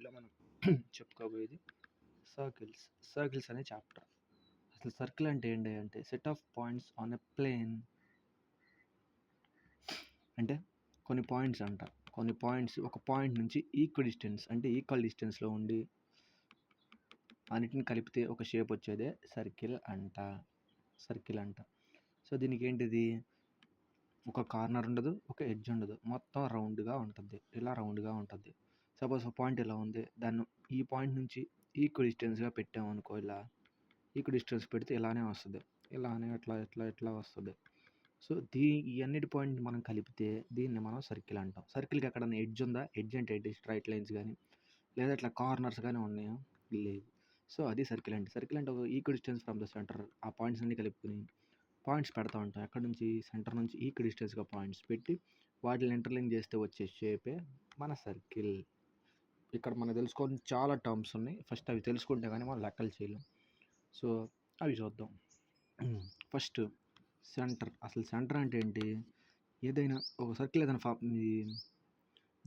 వీడియోలో మనం చెప్పుకోబోయేది సర్కిల్స్. సర్కిల్స్ అనే చాప్టర్. అసలు సర్కిల్ అంటే ఏంటి అంటే set of points on a plane. అంటే కొన్ని పాయింట్స్ అంట. కొన్ని పాయింట్స్ ఒక పాయింట్ నుంచి ఈక్వల్ డిస్టెన్స్లో ఉండి అన్నిటిని కలిపితే ఒక షేప్ వచ్చేదే సర్కిల్ అంట. సో దీనికి ఏంటిది, ఒక కార్నర్ ఉండదు, ఒక ఎడ్జ్ ఉండదు, మొత్తం రౌండ్గా ఉంటుంది. ఇలా రౌండ్గా ఉంటుంది. సపోజ్ ఒక పాయింట్ ఇలా ఉంది, దాన్ని ఈ పాయింట్ నుంచి ఈక్వల్ డిస్టెన్స్గా పెట్టామనుకో, ఇలా ఈక్వల్ డిస్టెన్స్ పెడితే ఇలానే వస్తుంది. ఇలానే ఇట్లా వస్తుంది. సో ఈ అన్నిటి పాయింట్ మనం కలిపితే దీన్ని మనం సర్కిల్ అంటాం. సర్కిల్కి ఎక్కడన్నా ఎడ్జ్ ఉందా? ఎడ్జ్ అంటే ఏంటి? స్ట్రైట్ లైన్స్ కానీ లేదా ఇట్లా కార్నర్స్ కానీ ఉన్నాయా? లేదు. సో అది సర్కిల్ అంటే. సర్కిల్ అంటే ఒక equal distance from the centre. ఆ పాయింట్స్ అన్ని కలుపుకుని పాయింట్స్ పెడతా ఉంటాం. ఎక్కడి నుంచి? సెంటర్ నుంచి ఈక్వల్ డిస్టెన్స్గా పాయింట్స్ పెట్టి వాటిని ఇంటర్లింక్ చేస్తే వచ్చే షేపే మన సర్కిల్. ఇక్కడ మనం తెలుసుకొని చాలా టర్మ్స్ ఉన్నాయి. ఫస్ట్ అవి తెలుసుకుంటే కానీ మనం లెక్కలు చేయలేం. సో అవి చూద్దాం. First centre. అసలు సెంటర్ అంటే ఏంటి? ఏదైనా ఒక సర్కిల్ ఏదైనా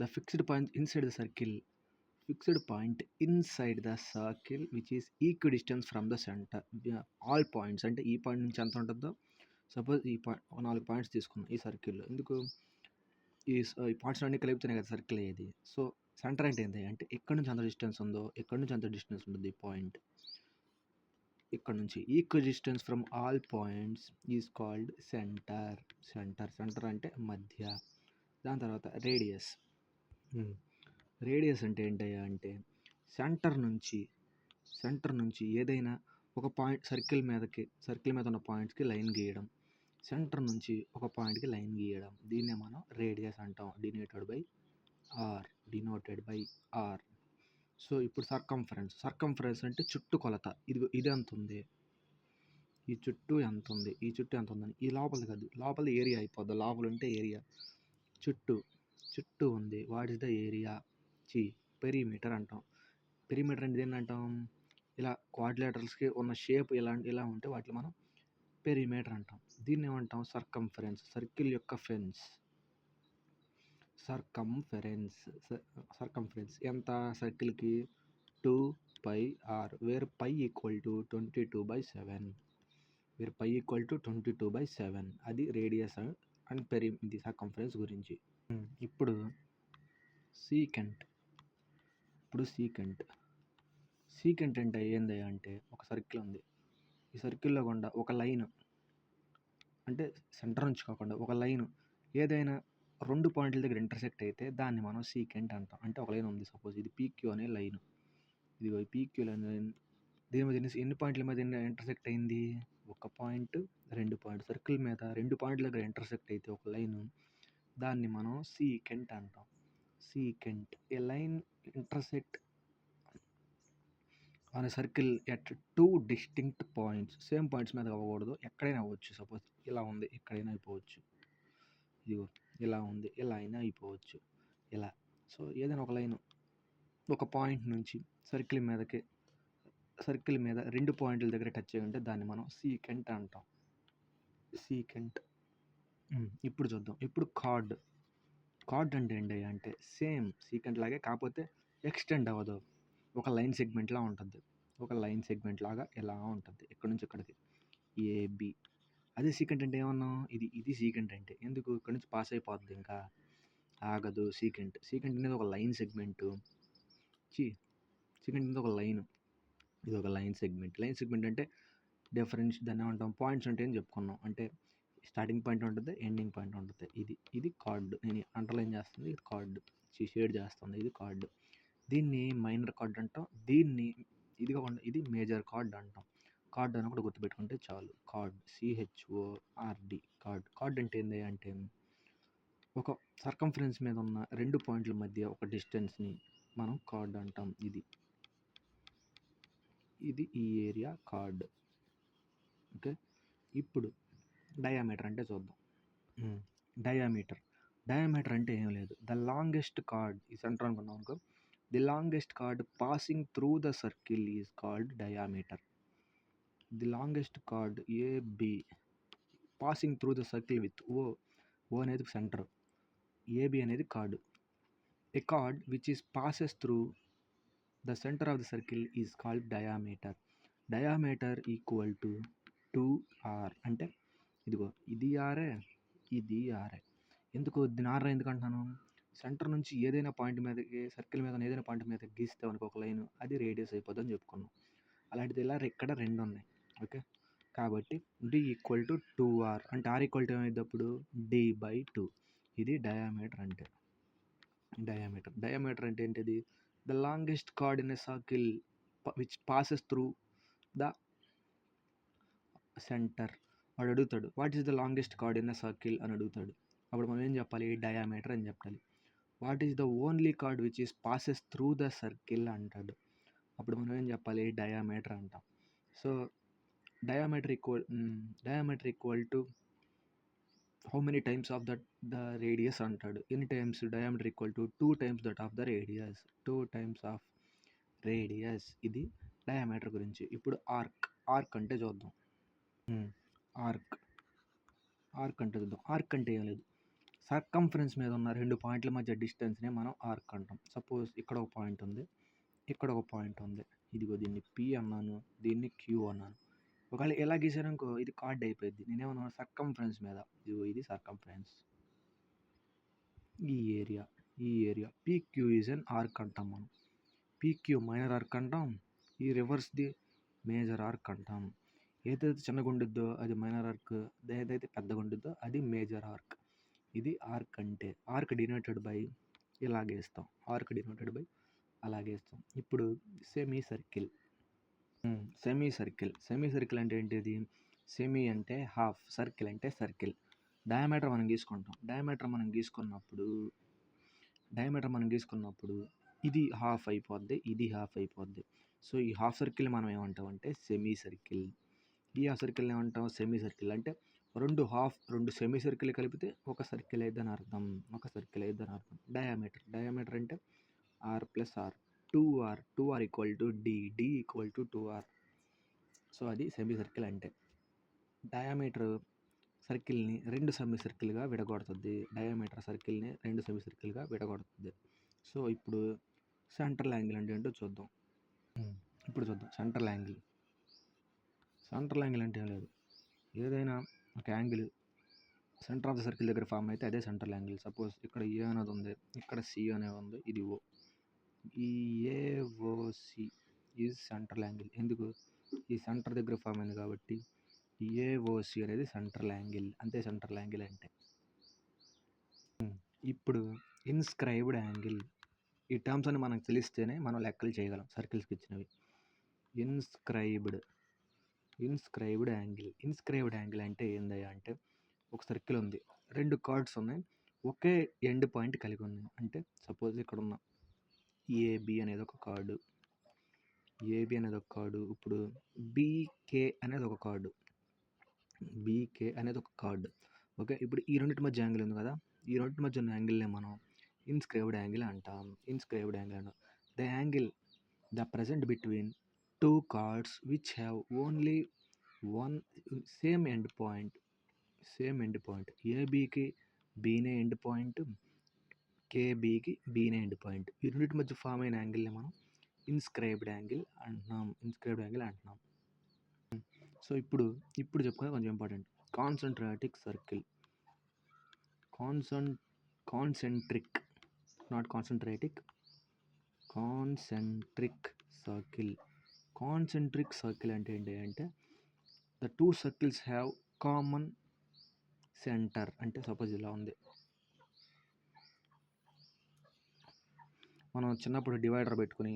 the fixed point inside the circle. Fixed point inside the circle which is equal distance from the centre. All points అంటే ఈ పాయింట్ నుంచి ఎంత ఉంటుందో, సపోజ్ ఈ పాయింట్ ఒక 4 పాయింట్స్ తీసుకున్నాం ఈ సర్కిల్లో. ఎందుకు? ఈ పాయింట్స్ అన్నీ కలిపితేనే కదా సర్కిల్ అయ్యేది. సో సెంటర్ అంటే ఏంటి అంటే ఎక్కడి నుంచి ఎంత డిస్టెన్స్ ఉందో, ఎక్కడి నుంచి ఎంత డిస్టెన్స్ ఉంటుంది ఈ పాయింట్, ఇక్కడ నుంచి equal distance from all points is called centre. Centre అంటే మధ్య. దాని తర్వాత రేడియస్. రేడియస్ అంటే ఏంటయ్యా అంటే సెంటర్ నుంచి ఏదైనా ఒక పాయింట్ సర్కిల్ మీద ఉన్న పాయింట్స్కి లైన్ గీయడం. సెంటర్ నుంచి ఒక పాయింట్కి లైన్ గీయడం, దీన్నే మనం రేడియస్ అంటాం. Denoted by R. సో ఇప్పుడు సర్కంఫరెన్స్ అంటే చుట్టు కొలత. ఇది ఎంత ఉంది, ఈ చుట్టూ ఎంత ఉంది, ఉందని ఈ లోపల కాదు, లోపల ఏరియా అయిపోద్ది. లోపల ఉంటే ఏరియా, చుట్టూ ఉంది. What is the area? Perimeter అంటాం. పెరిమీటర్ అంటే దేన్ని అంటాం? ఇలా క్వాడ్రిలేటరల్స్కి ఉన్న షేప్ ఇలా ఉంటే వాటిని మనం పెరిమీటర్ అంటాం. దీన్ని ఏమంటాం? సర్కంఫరెన్స్. సర్కిల్ యొక్క ఫెన్స్. సర్కంఫరెన్స్ ఎంత సర్కిల్కి? 2πr, wear π equal to 22/7. అది రేడియస్ అండ్ ఇది సర్కంఫరెన్స్ గురించి. ఇప్పుడు సీకెంట్ అంటే ఏంది అంటే ఒక సర్కిల్ ఉంది. ఈ సర్కిల్లో గుండా ఒక లైన్, అంటే సెంటర్ నుంచి కాకుండా ఒక లైన్ ఏదైనా 2 పాయింట్ల దగ్గర ఇంటర్సెక్ట్ అయితే దాన్ని మనం సీకెంట్ అంటాం. అంటే ఒక లైన్ ఉంది, సపోజ్ ఇది PQ అనే లైన్. ఇదిగో ఈ PQ లైన్ దీని మీద ఎన్ని పాయింట్ల మీద ఇంటర్సెక్ట్ అయింది? 1 పాయింట్, 2 పాయింట్. సర్కిల్ మీద 2 పాయింట్ల దగ్గర ఇంటర్సెక్ట్ అయితే ఒక లైన్, దాన్ని మనం సీకెంట్ అంటాం. A line intersect on circle at 2 distinct points. Same points మీద అవ్వకూడదు, ఎక్కడైనా అవ్వచ్చు. సపోజ్ ఇలా ఉంది, ఎక్కడైనా అయిపోవచ్చు. ఇదిగో ఇలా ఉంది, ఇలా అయినా అయిపోవచ్చు. ఇలా. సో ఏదైనా ఒక లైన్ ఒక పాయింట్ నుంచి సర్కిల్ మీద 2 పాయింట్ల దగ్గర టచ్ అయ్యి ఉంటే దాన్ని మనం సీకెంట్ అంటాం. ఇప్పుడు చూద్దాం. ఇప్పుడు కార్డ్ అంటే ఏంటి అంటే సేమ్ సీకెంట్ లాగే, కాకపోతే ఎక్స్టెండ్ అవ్వదు. ఒక లైన్ సెగ్మెంట్లా ఉంటుంది. ఎలా ఉంటుంది ఇక్కడ నుంచి ఇక్కడికి, AB. అదే సీకెంట్ అంటే ఏమన్నాం? ఇది సీకెంట్ అంటే. ఎందుకు? ఇక్కడ నుంచి పాస్ అయిపోతుంది, ఇంకా ఆగదు. సీకెంట్ అనేది ఒక లైన్ సెగ్మెంట్. సీకెంట్ అనేది ఒక లైన్. ఇది ఒక లైన్ సెగ్మెంట్ అంటే డిఫరెన్స్. దాన్ని ఏమంటాం? పాయింట్స్ అంటే ఏం చెప్పుకున్నాం అంటే స్టార్టింగ్ పాయింట్ ఉంటుంది, ఎండింగ్ పాయింట్ ఉంటుంది. ఇది కార్డ్. నేను అండర్లైన్ చేస్తుంది, ఇది కార్డ్. షేడ్ చేస్తుంది, ఇది కార్డ్. దీన్ని మైనర్ కార్డ్ అంటాం. ఇది మేజర్ కార్డ్ అంటాం. కార్డ్ అని కూడా గుర్తుపెట్టుకుంటే చాలు. Card, CHORD. కార్డ్ అంటే ఏంటి అంటే ఒక సర్కంఫరెన్స్ మీద ఉన్న 2 పాయింట్ల మధ్య ఒక డిస్టెన్స్ని మనం కార్డ్ అంటాం. ఇది ఈ ఏరియా కార్డ్. ఓకే. ఇప్పుడు డయామీటర్ అంటే చూద్దాం. డయామీటర్ అంటే ఏం లేదు, ద లాంగెస్ట్ కార్డ్. ఈ సెంటర్ అనుకున్నాం అనుకో, the longest card passing through the circle is called diameter. The longest card AB passing through the circle with O అనేది సెంటర్, AB అనేది card. A card which is passes through the centre of the circle is called diameter. Diameter equal to 2r. అంటే ఇదిగో ఇది ఆరే, ఇది ఆరే. ఎందుకు దీని are ఎందుకు అంటున్నాను? సెంటర్ నుంచి ఏదైనా పాయింట్ మీదకి, సర్కిల్ మీద ఏదైనా పాయింట్ మీద గీస్తే అనుకో ఒక లైన్, అది రేడియస్ అయిపోద్దని చెప్పుకున్నాం. అలాంటిది ఇలా ఇక్కడ 2 ఉన్నాయి. ఓకే, కాబట్టి d ఈక్వల్ టు 2r. అంటే r ఈక్వల్ టు ఏమైంది అప్పుడు? d/2. ఇది డయామీటర్ అంటే. డయామీటర్ అంటే ఏంటిది? The longest card in a circle which passes through the centre. వాడు అడుగుతాడు what is the longest card in a circle అని అడుగుతాడు. అప్పుడు మనం ఏం చెప్పాలి? డయామీటర్ అని చెప్పాలి. What is the only card which is passes through the circle అంటాడు. అప్పుడు మనం ఏం చెప్పాలి? డయామీటర్ అంటాం. So diameter equal to how many times of the radius అంటాడు. ఎన్ని times? Diameter equal to 2 times that of the radius. 2 times of radius. ఇది diameter గురించి. ఇప్పుడు ఆర్క్ అంటే చూద్దాం. ఆర్క్ అంటే చూద్దాం. ఆర్క్ అంటే ఏం లేదు, సర్కంఫరెన్స్ మీద ఉన్న 2 పాయింట్ల మధ్య డిస్టెన్స్నే మనం ఆర్క్ అంటాం. సపోజ్ ఇక్కడ ఒక పాయింట్ ఉంది, ఇక్కడ ఒక పాయింట్ ఉంది. ఇదిగో దీన్ని P అన్నాను, దీన్ని Q అన్నాను. ఒకవేళ ఎలా గీసారనుకో ఇది కార్డ్ అయిపోయింది. నేనేమన్నా సర్కంఫరెన్స్ మీద, ఇదిగో ఇది సర్కంఫరెన్స్, ఈ area PQ is an arc అంటాం మనం. PQ మైనర్ ఆర్క్ అంటాం, ఈ రివర్స్ది మేజర్ ఆర్క్ అంటాం. ఏదైతే చిన్నగా ఉండిద్దో అది మైనర్ ఆర్క్, ఏదైతే పెద్దగా ఉండిద్దో అది మేజర్ ఆర్క్. ఇది ఆర్క్ అంటే. ఆర్క్ డినోటెడ్ బై ఇలాగేస్తాం, ఆర్క్ డినోటెడ్ బై అలాగేస్తాం. ఇప్పుడు సెమీ సర్కిల్ అంటే ఏంటిది? సెమీ అంటే హాఫ్, సర్కిల్ అంటే సర్కిల్. డయామీటర్ మనం గీసుకుంటాం. డయామీటర్ మనం గీసుకున్నప్పుడు ఇది హాఫ్ అయిపోద్ది, ఇది హాఫ్ అయిపోద్ది. సో ఈ హాఫ్ సర్కిల్ మనం ఏమంటాం అంటే సెమీ సర్కిల్. ఈ హాఫ్ సర్కిల్ ఏమంటాం? Semi circle. అంటే రెండు సెమీ సర్కిల్ కలిపితే ఒక సర్కిల్ అయిద్దని అర్థం. డయామీటర్ అంటే r plus r, 2r equal to d equal to 2r. So అది సెమీ సర్కిల్ అంటే. డయామీటర్ సర్కిల్ని 2 సెమీ సర్కిల్గా విడగొడుతుంది. సో ఇప్పుడు సెంట్రల్ యాంగిల్ అంటే ఏంటో చూద్దాం. సెంట్రల్ యాంగిల్ అంటే ఏం లేదు, ఏదైనా ఒక angle centre of the circle దగ్గర ఫామ్ అయితే అదే సెంట్రల్ యాంగిల్. సపోజ్ ఇక్కడ ఏ అనేది ఉంది, ఇక్కడ సి అనేది ఉంది, ఇది ఓ. ఈ AOC ఈజ్ సెంట్రల్ యాంగిల్. ఎందుకు? ఈ సెంటర్ దగ్గర ఫామ్ అయింది కాబట్టి AOC అనేది సెంట్రల్ యాంగిల్. అంతే సెంట్రల్ యాంగిల్ అంటే. ఇప్పుడు ఇన్స్క్రైబ్డ్ యాంగిల్. ఈ టర్మ్స్ అని మనకు తెలిస్తేనే మనం లెక్కలు చేయగలం సర్కిల్స్కి ఇచ్చినవి. ఇన్స్క్రైబ్డ్ యాంగిల్ అంటే ఏందయ్యా అంటే, ఒక సర్కిల్ ఉంది, 2 కార్డ్స్ ఉన్నాయి, ఒకే ఎండ్ పాయింట్ కలిగి ఉన్నాయి. అంటే సపోజ్ ఇక్కడ ఉన్న AB అనేది ఒక కార్డు, ఇప్పుడు BK అనేది ఒక కార్డు. ఓకే, ఇప్పుడు ఈ రెండింటి మధ్య యాంగిల్ ఉంది కదా, ఈ రెండింటి మధ్య ఉన్న యాంగిల్నే మనం ఇన్స్క్రైబ్డ్ యాంగిల్ అంటాం. The angle present between 2 cards which have only one same end point. ABకి Bనే ఎండ్ పాయింట్, KBకి Bనే ఎండ్ పాయింట్. ఈ రెండింటి మధ్య ఫామ్ అయిన యాంగిల్ని మనం ఇన్స్క్రైబ్డ్ యాంగిల్ అంటున్నాం. సో ఇప్పుడు చెప్పుకునే కొంచెం important. Concentric circle, concentric circle అంటే ఏంటి అంటే, the 2 circles have common centre. అంటే సపోజ్ ఇలా ఉంది, మనం చిన్నప్పుడు డివైడర్ పెట్టుకుని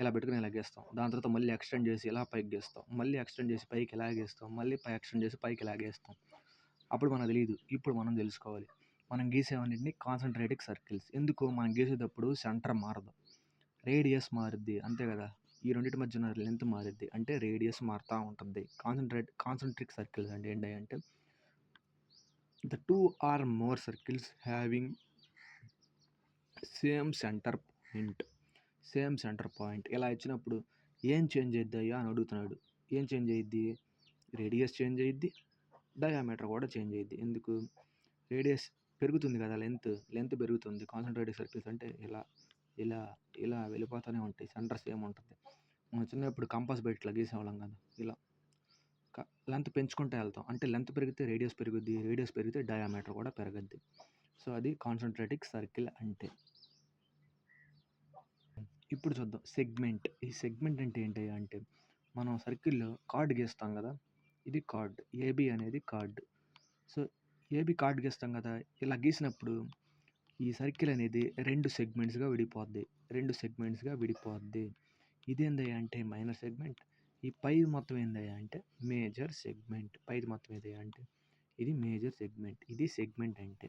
ఇలా గీస్తాం. దాని తర్వాత మళ్ళీ ఎక్స్టెండ్ చేసి ఇలా పైకి గీస్తాం, మళ్ళీ ఎక్స్టెండ్ చేసి పైకి ఇలా గీస్తాం, మళ్ళీ ఎక్స్టెండ్ చేసి పైకి ఇలా గీస్తాం. అప్పుడు మనకు తెలియదు, ఇప్పుడు మనం తెలుసుకోవాలి. మనం గీసేవన్నింటినీ కాన్సెంట్రిక్ సర్కిల్స్. ఎందుకు? మనం గీసేటప్పుడు సెంటర్ మారదు, రేడియస్ మారుద్ది, అంతే కదా. ఈ రెండింటి మధ్య ఉన్న లెంత్ మారుద్ది, అంటే రేడియస్ మారుతూ ఉంటుంది. కాన్సెంట్రిక్ సర్కిల్స్ అంటే ఏంటంటే, the 2 or more circles having same centre point. ఇలా ఇచ్చినప్పుడు ఏం చేంజ్ అయ్యిద్దా అని అడుగుతున్నాడు. ఏం చేంజ్ అయ్యిద్ది? రేడియస్ చేంజ్ అయ్యిద్ది, డయామీటర్ కూడా చేంజ్ అయ్యిద్ది. ఎందుకు? రేడియస్ పెరుగుతుంది కదా, లెంత్ పెరుగుతుంది. కాన్సెంట్రిక్ సర్కిల్స్ అంటే ఇలా ఇలా ఇలా వెళ్ళిపోతూనే ఉంటాయి. సెంటర్ సేమ్ ఉంటుంది. మనం చిన్నప్పుడు కంపాస్ పెట్టి ఇట్లా గీసేవాళ్ళం కదా! ఇలా లెంత్ పెంచుకుంటూ వెళ్తాం. అంటే లెంత్ పెరిగితే రేడియస్ పెరుగుద్ది. రేడియస్ పెరిగితే డయామీటర్ కూడా పెరగద్ది. సో అది కాన్సంట్రిక్ సర్కిల్ అంటే. ఇప్పుడు చూద్దాం సెగ్మెంట్. ఈ సెగ్మెంట్ అంటే ఏంటి అంటే మనం సర్కిల్‌లో కార్డ్ గీస్తాం కదా! ఇది కార్డ్. ఏబీ అనేది కార్డ్. సో ఏబీ కార్డ్ గీస్తాం కదా! ఇలా గీసినప్పుడు ఈ సర్కిల్ అనేది 2 సెగ్మెంట్స్‌గా విడిపోద్ది. 2 సెగ్మెంట్స్‌గా విడిపోద్ది. ఇదేందయ్యా అంటే మైనర్ సెగ్మెంట్. ఈ పైది మొత్తం ఏందయ్యా అంటే మేజర్ సెగ్మెంట్. పైది మొత్తం ఏదయ్యా అంటే ఇది మేజర్ సెగ్మెంట్. ఇది సెగ్మెంట్ అంటే.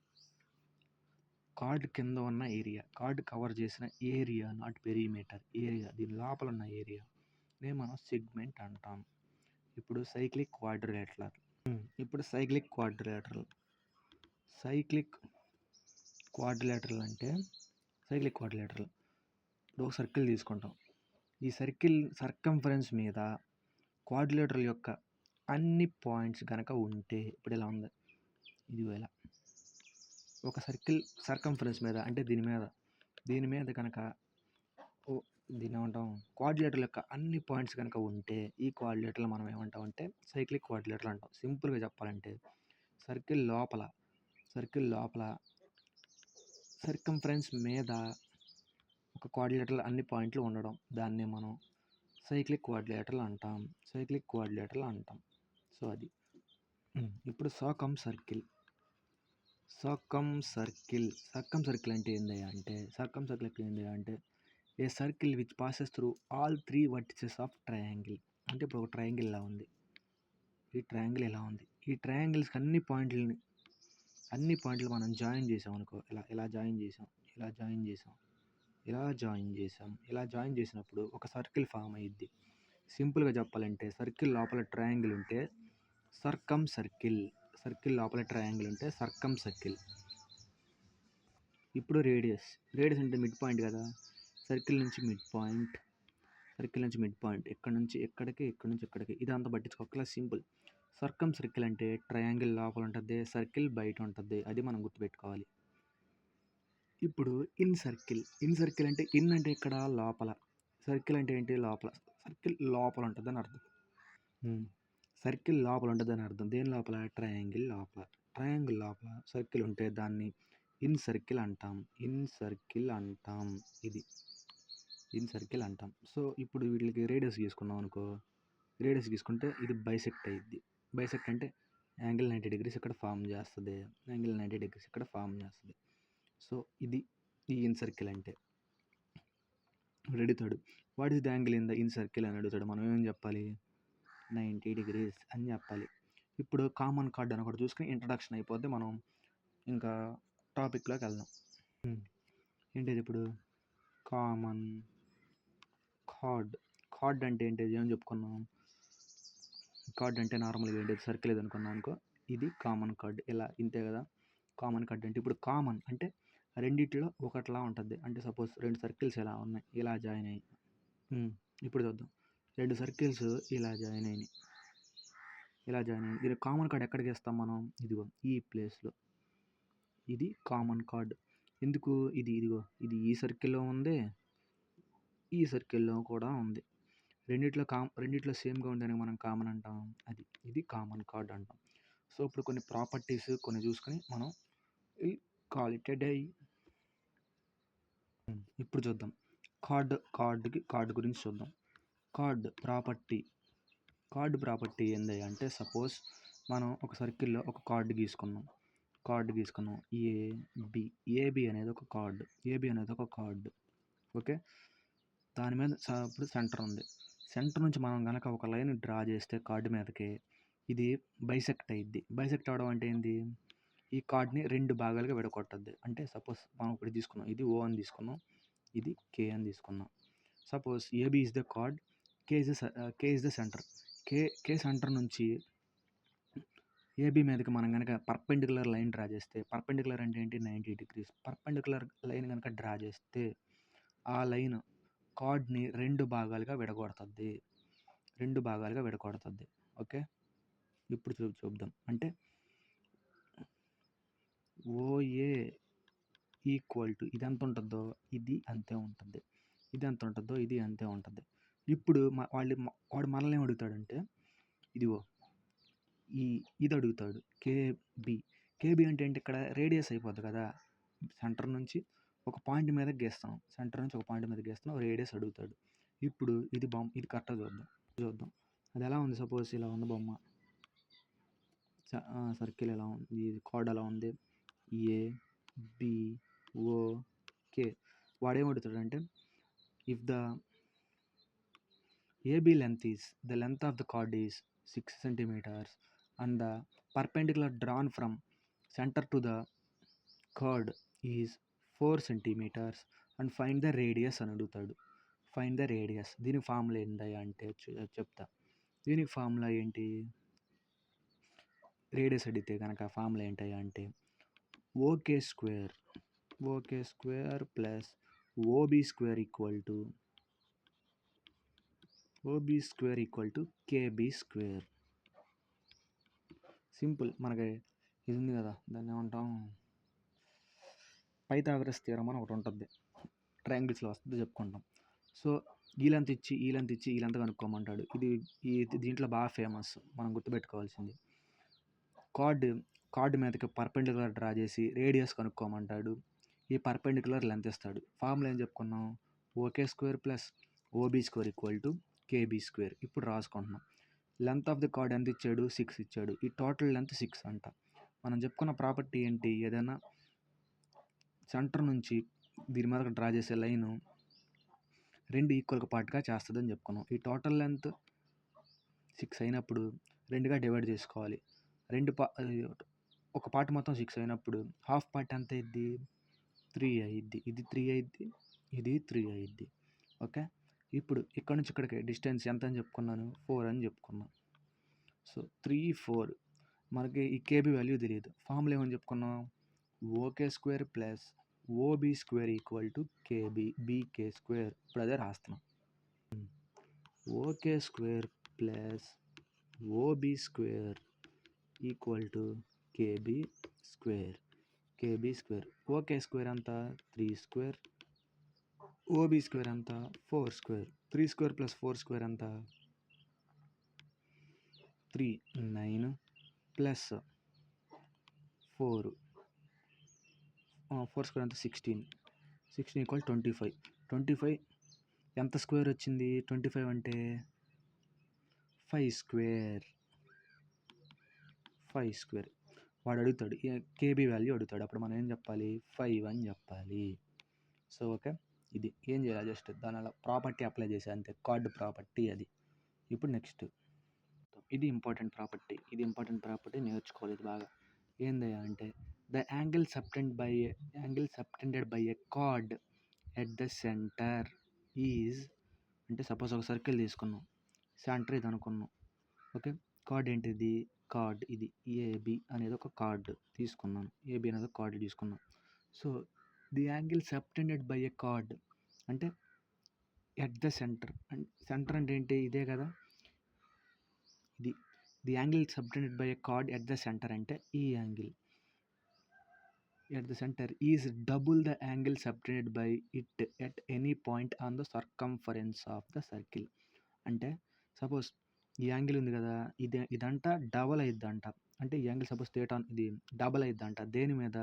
కార్డ్ కింద ఉన్న ఏరియా. కార్డ్ కవర్ చేసిన ఏరియా నాట్ పెరిమీటర్. ఏరియా. దీని లోపల ఉన్న ఏరియానే మనం సెగ్మెంట్ అంటాం. ఇప్పుడు సైక్లిక్ క్వాడ్రిలేటరల్. సైక్లిక్ క్వాడ్రిలేటరల్ అంటే సైక్లిక్ క్వాడ్రిలేటరల్. ఇప్పుడు ఒక సర్కిల్ తీసుకుంటాం. ఈ సర్కిల్ సర్కంఫరెన్స్ మీద క్వాడ్రిలేటరల్ యొక్క అన్ని పాయింట్స్ కనుక ఉంటే ఇప్పుడు ఇలా ఉంది. ఇదిగో ఇలా ఒక సర్కిల్ సర్కంఫరెన్స్ మీద అంటే దీని మీద కనుక దీన్ని ఏమంటాం క్వాడ్రిలేటరల్ యొక్క అన్ని పాయింట్స్ కనుక ఉంటే ఈ క్వాడ్రిలేటరల్ మనం ఏమంటాం అంటే సైక్లిక్ క్వాడ్రిలేటరల్ అంటాం. సింపుల్గా చెప్పాలంటే సర్కిల్ లోపల సర్కంఫరెన్స్ మీద ఒక క్వాడ్రిలేటరల్ అన్ని పాయింట్లు ఉండడం దాన్నే మనం సైక్లిక్ క్వాడ్రిలేటరల్ అంటాం. సో అది. ఇప్పుడు సర్కమ్ సర్కిల్ అంటే ఏందయ్యా అంటే a circle which passes through all 3 vertices of triangle. అంటే ఇప్పుడు ఒక ట్రయాంగిల్ ఇలా ఉంది. ఈ ట్రయాంగిల్ ఇలా ఉంది. ఈ ట్రయాంగిల్స్కి అన్ని పాయింట్లు మనం జాయిన్ చేసాం అనుకో. ఇలా జాయిన్ చేసినప్పుడు ఒక సర్కిల్ ఫామ్ అయ్యిద్ది. సింపుల్గా చెప్పాలంటే సర్కిల్ లోపల ట్రయాంగిల్ ఉంటే సర్కమ్ సర్కిల్. ఇప్పుడు రేడియస్ అంటే మిడ్ పాయింట్ కదా. సర్కిల్ నుంచి మిడ్ పాయింట్ ఇక్కడ నుంచి ఎక్కడికి ఇదంతా పట్టించుకోకలా. సింపుల్. సర్కమ్ సర్కిల్ అంటే ట్రయాంగిల్ లోపల ఉంటుంది, సర్కిల్ బయట ఉంటుంది. అది మనం గుర్తుపెట్టుకోవాలి. ఇప్పుడు ఇన్ సర్కిల్ అంటే ఇన్ అంటే ఇక్కడ లోపల, సర్కిల్ అంటే ఏంటి లోపల. సర్కిల్ లోపల ఉంటుందని అర్థం. దేని లోపల? ట్రయాంగిల్ లోపల సర్కిల్ ఉంటే దాన్ని ఇన్ సర్కిల్ అంటాం. ఇది ఇన్ సర్కిల్ అంటాం. సో ఇప్పుడు వీటికి రేడియస్ గీసుకుంటే ఇది బైసెక్ట్ అయ్యిద్ది. బైసెక్ట్ అంటే యాంగిల్ 90 degrees ఇక్కడ ఫామ్ చేస్తుంది. సో ఇది ఈ ఇన్ సర్కిల్ అంటే. అడుగుతాడు what is the angle in the in circle అని అడుగుతాడు. మనం ఏం చెప్పాలి? 90 degrees అని చెప్పాలి. ఇప్పుడు కామన్ కార్డ్ అని ఒకటి చూసుకుని ఇంట్రడక్షన్ అయిపోద్ది. మనం ఇంకా టాపిక్లోకి వెళ్దాం. ఏంటిది ఇప్పుడు? కామన్ కార్డ్ అంటే ఏంటిది ఏం చెప్పుకున్నాం? కార్డ్ అంటే నార్మల్గా ఏంటి సర్కిల్ ఏది అనుకున్నాం అనుకో. ఇది కామన్ కార్డ్. ఇలా ఇంతే కదా కామన్ కార్డ్ అంటే. ఇప్పుడు కామన్ అంటే రెండిట్లో ఒకటిలా ఉంటుంది. అంటే సపోజ్ 2 సర్కిల్స్ ఇలా ఉన్నాయి, ఇలా జాయిన్ అయ్యి. ఇప్పుడు చూద్దాం. 2 సర్కిల్స్ ఇలా జాయిన్ అయినాయి. దీని కామన్ కార్డ్ ఎక్కడికి ఇస్తాం మనం? ఇదిగో ఈ ప్లేస్లో. ఇది కామన్ కార్డ్. ఎందుకు? ఇదిగో ఇది ఈ సర్కిల్లో ఉంది, ఈ సర్కిల్లో కూడా ఉంది. రెండిట్లో సేమ్గా ఉండడానికి మనం కామన్ అంటాం. ఇది కామన్ కార్డ్ అంటాం. సో ఇప్పుడు కొన్ని ప్రాపర్టీస్ కొన్ని చూసుకొని మనం కాల్ ఇట్ ఏ డే. ఇప్పుడు చూద్దాం కార్డ్ గురించి చూద్దాం. కార్డ్ ప్రాపర్టీ ఏంది అంటే సపోజ్ మనం ఒక సర్కిల్లో ఒక కార్డు గీసుకున్నాం. ఏబి అనేది ఒక కార్డు. ఓకే. దాని మీద ఇప్పుడు సెంటర్ ఉంది. సెంటర్ నుంచి మనం కనుక ఒక లైన్ డ్రా చేస్తే కార్డు మీదకి ఇది బైసెక్ట్ అయ్యిద్ది. బైసెక్ట్ అవ్వడం అంటే ఏంది? ఈ కార్డ్ని 2 భాగాలుగా విడగొట్టద్ది. అంటే సపోజ్ మనం ఇప్పుడు తీసుకున్నాం, ఇది ఓ అని తీసుకున్నాం, ఇది కే అని తీసుకున్నాం. Suppose AB is the chord, K is the centre. K centre నుంచి ఏబి మీదకి మనం కనుక పర్పెండికులర్ లైన్ డ్రా చేస్తే, పర్పెండికులర్ అంటే ఏంటి? 90 degrees. పర్పెండికులర్ లైన్ కనుక డ్రా చేస్తే ఆ లైన్ కార్డ్ని 2 భాగాలుగా విడగొడుతుంది. ఓకే. ఇప్పుడు చూద్దాం. అంటే ఓఏ ఈక్వల్ టు ఇది ఎంత ఉంటుందో ఇది అంతే ఉంటుంది, ఇది ఎంత ఉంటుందో ఇది అంతే ఉంటుంది. ఇప్పుడు వాడు మనల్ని ఏం అడుగుతాడంటే ఇదిగో ఇది అడుగుతాడు, కేబీ అంటే ఏంటి, ఇక్కడ రేడియస్ అయిపోద్ది కదా, సెంటర్ నుంచి ఒక పాయింట్ మీద గీస్తున్నాం, రేడియస్ అడుగుతాడు. ఇప్పుడు ఇది కరెక్ట్గా చూద్దాం అది ఎలా ఉంది. సపోజ్ ఇలా ఉంది బొమ్మ, సర్కిల్ ఎలా ఉంది, ఇది కార్డ్ ఎలా ఉంది, ABOK. వాడేం అడుగుతాడంటే if the AB length of the chord is 6 centimeters and the perpendicular drawn from center to the chord is 4 centimeters and find the radius అని అడుగుతాడు. Find the radius. దీనికి ఫార్ములా ఏందయ్యా అంటే చెప్తా. దీనికి ఫార్ములా ఏంటి, రేడియస్ అడిగితే కనుక ఫార్ములా ఏంటయ్యా అంటే okay square plus OB square equal to KB square. Simple. మనకి ఇది ఉంది కదా, దాన్ని ఏమంటాం, పైథాగరస్ థియరమ్ అని ఒకటి ఉంటుంది, ట్రయాంగిల్స్లో వస్తుంది చెప్పుకుంటాం. సో ఈ లెంత్ ఇచ్చి కనుక్కోమంటాడు. ఇది దీంట్లో బాగా ఫేమస్, మనం గుర్తుపెట్టుకోవాల్సింది. కార్డ్ మీదకి పర్పెండిక్యులర్ డ్రా చేసి రేడియస్ కనుక్కోమంటాడు. ఈ పర్పెండిక్యులర్ లెంత్ ఇస్తాడు. ఫార్ములా ఏం చెప్పుకున్నాం, OK square plus OB square equal to KB square. ఇప్పుడు రాసుకుంటున్నాం. లెంత్ ఆఫ్ ది కార్డ్ ఎంత ఇచ్చాడు, 6 ఇచ్చాడు. ఈ టోటల్ లెంత్ 6 అంట. మనం చెప్పుకున్న ప్రాపర్టీ ఏంటి, ఏదైనా సెంటర్ నుంచి దీని మీద డ్రా చేసే లైను 2 ఈక్వల్ పార్ట్గా చేస్తుందని చెప్పుకున్నాం. ఈ టోటల్ లెంత్ 6 అయినప్పుడు 2గా డివైడ్ చేసుకోవాలి. ఒక పార్ట్ మొత్తం 6 అయినప్పుడు హాఫ్ పార్ట్ ఎంత అయింది, 3 అయ్యిద్ది. ఇది 3 అయ్యిద్ది, ఇది 3 అయ్యిద్ది. ఓకే. ఇప్పుడు ఇక్కడ నుంచి ఇక్కడికి డిస్టెన్స్ ఎంత అని చెప్పుకున్నాను, 4 అని చెప్పుకున్నాను. సో 3, 4. మనకి ఈ కేబీ వాల్యూ తెలియదు. ఫార్ములా ఏమని చెప్పుకున్నాం, OK square plus OB square equal to BK square. ఇప్పుడు అదే రాస్తున్నాం. OK square plus OB square equal to KB square. OK square అంతా 3 స్క్వేర్, ఓబీ స్క్వేర్ అంతా 4 స్క్వేర్. 3 స్క్వేర్ ప్లస్ 4 స్క్వేర్ అంతా 3, 9 ప్లస్ 4 స్క్వేర్ అంతా 16 ఈక్వల్ 25. ఎంత స్క్వేర్ వచ్చింది, 25 అంటే 5 స్క్వేర్. వాడు అడుగుతాడు కేబీ వాల్యూ అడుగుతాడు. అప్పుడు మనం ఏం చెప్పాలి, 5 అని చెప్పాలి. సో ఓకే, ఇది ఏం చేయాలి, జస్ట్ దాని అలా ప్రాపర్టీ అప్లై చేసే అంతే, కార్డ్ ప్రాపర్టీ అది. ఇప్పుడు నెక్స్ట్, ఇది ఇంపార్టెంట్ ప్రాపర్టీ నేర్చుకోవాలి ఇది బాగా. ఏందయ్యా అంటే the angle subtended by a card at the centre is, అంటే సపోజ్ ఒక సర్కిల్ తీసుకున్నాం, సెంటర్ ఇది అనుకున్నాం. ఓకే, కార్డ్ ఏంటిది, కార్డ్ ఇది ఏబి అనేది ఒక కార్డ్ తీసుకున్నాను, so the angle subtended by a card అంటే ఎట్ ద సెంటర్ అంటే ఏంటి, ఇదే కదా, ఇది the angle subtended by a card at the centre అంటే ఈ angle at the centre is double the angle subtended by it at any point on the circumference of the circle. అంటే suppose ఈ angle ఉంది కదా, ఇదంట double అయిద్దంట. అంటే ఈ angle suppose ఇది double అయిద్దంట. దేని మీద,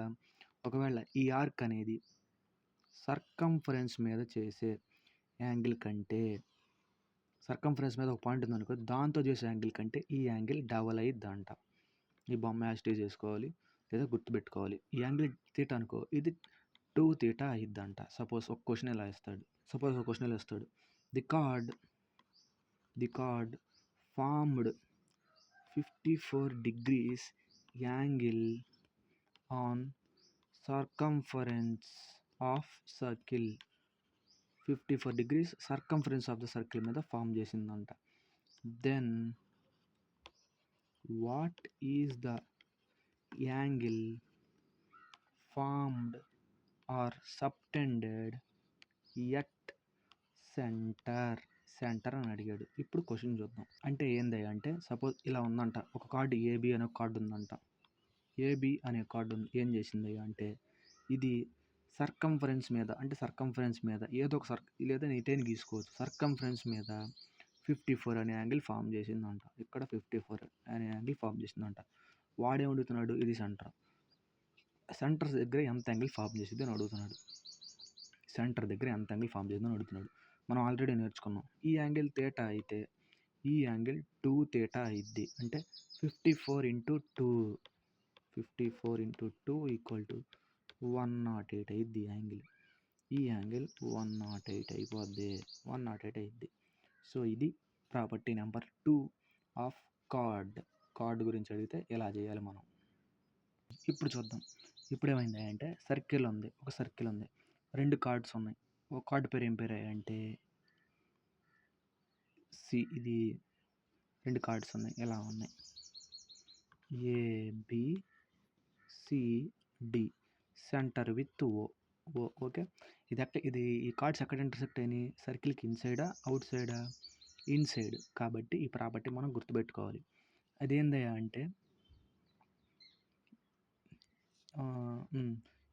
ఒకవేళ ఈ ఆర్క్ అనేది సర్కంఫరెన్స్ మీద చేసే యాంగిల్ కంటే, సర్కంఫరెన్స్ మీద ఒక పాయింట్ ఉందనుకో, దాంతో చేసే యాంగిల్ కంటే ఈ యాంగిల్ డబల్ అయిద్దంట. ఈ బొమ్మ యాస్టేజ్ చేసుకోవాలి లేదా గుర్తుపెట్టుకోవాలి. ఈ యాంగిల్ తీటా అనుకో, ఇది 2 తీటా అయిద్దంట. సపోజ్ ఒక క్వశ్చన్ ఇలా ఇస్తాడు, the chord formed 54 degrees angle on circumference of circle. 54 degrees circumference of the circle మీద ఫామ్ చేసిందంట. Then what is the angle formed or subtended at centre అని అడిగాడు. ఇప్పుడు క్వశ్చన్ చూద్దాం. అంటే ఏందయ్యా అంటే సపోజ్ ఇలా ఉందంట, ఒక కార్డు ఏబి అనే కార్డు ఉందంట. ఏబి అనే కార్డు ఏం చేసిందయ్యా అంటే ఇది సర్కంఫరెన్స్ మీద అంటే సర్కంఫరెన్స్ మీద ఏదో ఒక లేదా ఎటైనా గీసుకోవచ్చు. సర్కంఫరెన్స్ మీద 54 అనే యాంగిల్ ఫామ్ చేసిందంట. ఇక్కడ 54 అనే యాంగిల్ ఫామ్ చేసిందంట. వాడేం అడుగుతున్నాడు? ఇది సెంటర్. సెంటర్ దగ్గర ఎంత యాంగిల్ ఫామ్ చేసింది అని అడుగుతున్నాడు. సెంటర్ దగ్గర ఎంత యాంగిల్ ఫామ్ చేసిందని అడుగుతున్నాడు. మనం ఆల్రెడీ నేర్చుకున్నాం. ఈ యాంగిల్ థీటా అయితే ఈ యాంగిల్ 2 థీటా అయింది. అంటే 54 ఇంటూ 2 54 ఇంటూ 2 ఈక్వల్ టు 108 అయింది యాంగిల్. ఈ యాంగిల్ 108 అయిపోద్ది. 108 అయింది. సో ఇది property number 2 of card. Card గురించి అడిగితే ఎలా చేయాలి మనం. ఇప్పుడు చూద్దాం. ఇప్పుడు ఏమైంది అంటే సర్కిల్ ఉంది. ఒక సర్కిల్ ఉంది. 2 కార్డ్స్ ఉన్నాయి. ఒక కార్డ్ పేరు ఏం పేరు అంటే ఇది 2 కార్డ్స్ ఉన్నాయి. ఎలా ఉన్నాయి? ABCD centre with O. Okay. ఈ కార్డ్స్ ఎక్కడ ఇంటర్సెక్ట్ అయినాయి? సర్కిల్కి ఇన్సైడా అవుట్ సైడా? ఇన్సైడ్. కాబట్టి ఈ ప్రాపర్టీ మనం గుర్తుపెట్టుకోవాలి. అదేందయ్యా అంటే